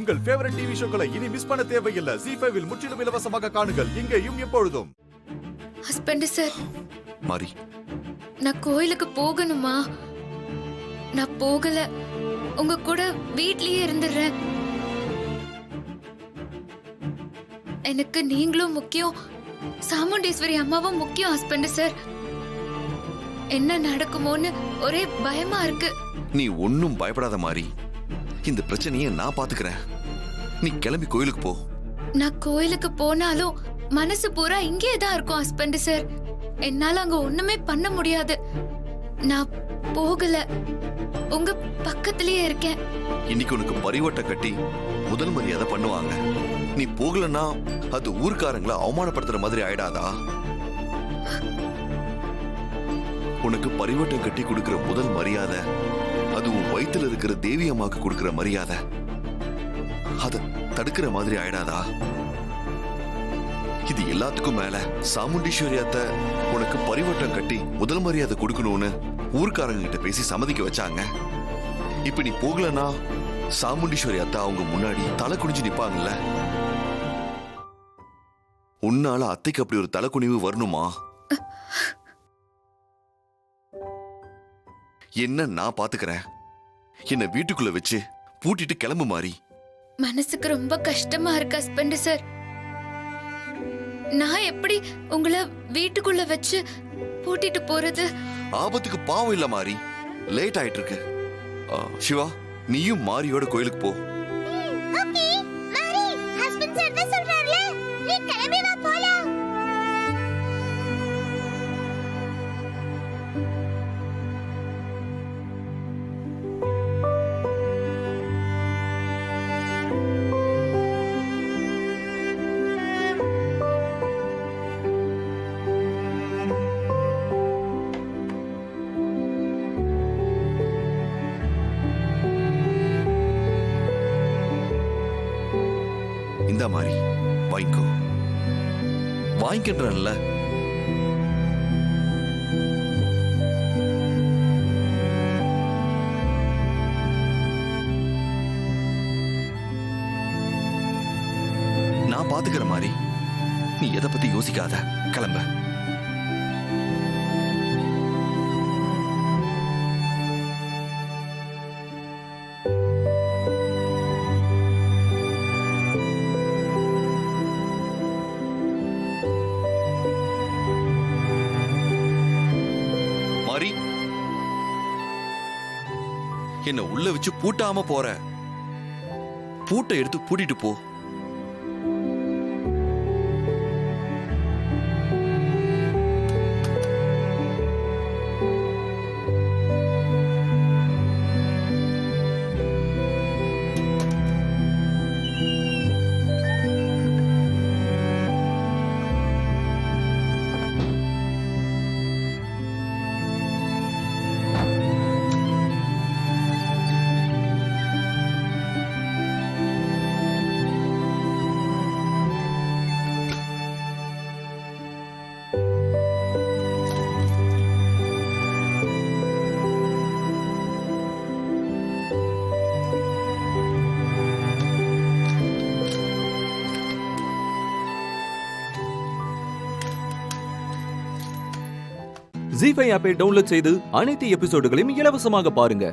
உங்கள் favourite TV ஷோக்களை இனி miss பண்ண தேவையில்லை. ZEE5 இல் முற்றிலும் இலவசமாக காணுங்கள். இங்கேயும் எப்பொழுதும். ஹஸ்பண்ட் சார், மாரி, நான் கோயிலுக்கு போகணுமா? நான் போகல, உங்க கூட வீட்லயே இருந்துடுறேன். எனக்கு நீங்களும் முக்கியம், சாமுண்டீஸ்வரி அம்மாவும் முக்கியம் ஹஸ்பண்ட் சார். என்ன நடக்குமோன்னு ஒரே பயமா இருக்கு. நீ ஒன்னும் பயப்படாத மாரி. இந்த பிரச்சனையை நான் பாத்துக்கிறேன். நீ கிளம்பி கோயிலுக்கு போ. நான் கோயிலுக்கு போனாலும் மனசு பூரா இங்கே தான் இருக்கும் ஹஸ்பண்ட் சார். என்னால அங்க ஒண்ணுமே பண்ண முடியாது. நான் போகல, உங்க பக்கத்திலேயே இருக்கேன். இன்னைக்கு உனக்கு பரிவட்டம் கட்டி முதல் மரியாதை பண்ணுவாங்க. நீ போகலன்னா அது ஊர்க்காரங்களை அவமானப்படுத்துற மாதிரி ஆயிடாதா? உனக்கு பரிவட்டம் கட்டி கொடுக்கிற முதல் மரியாதை அது உன் வயித்துல இருக்கிற தேவி அம்மாக்கு கொடுக்கிற மரியாதை. அத தடுக்கிற மாதிரி ஆயிடாதா? இது எல்லாத்துக்கும் மேல சாமுண்டீஸ்வரி அத்தை உனக்கு பரிவட்டம் கட்டி முதல் மரியாதை கொடுக்கணும்னு ஊர்க்காரங்க கிட்ட பேசி சம்மதிக்க வச்சாங்க. இப்ப நீ போகலன்னா சாமுண்டீஸ்வரி அத்தை அவங்க முன்னாடி தலை குனிஞ்சு நிப்பாங்கல்ல. உன்னால அத்தைக்கு அப்படி ஒரு தலை குனிவு வரணுமா? என்ன நான் பாத்துக்கிறேன். என்ன வீட்டுக்குள்ள வச்சு பூட்டிட்டு கிளம்பு மாரி. மனசுக்கு ரொம்ப கஷ்டமா இருக்கு ஹஸ்பண்ட் சார். நான் எப்படி உங்களை வீட்டுக்குள்ள வச்சு பூட்டிட்டு போறது? ஆபத்துக்கு பாவம் இல்ல மாரி. லேட் ஆயிட்டு இருக்கு. சிவா, நீயும் மாரியோட கோயிலுக்கு போ. இந்த மாதிரி வாங்கிக்கோ. வாங்கிக்கின்றல. நான் பாத்துக்கிற மாதிரி நீ எதை பத்தி யோசிக்காத. கிளம்ப. என்ன உள்ள வச்சு பூட்டாம போற. பூட்டை எடுத்து பூட்டிட்டு போ. ZEE5 ஆப்பை டவுன்லோட் செய்து அனைத்து எபிசோடுகளையும் இலவசமாக பாருங்க.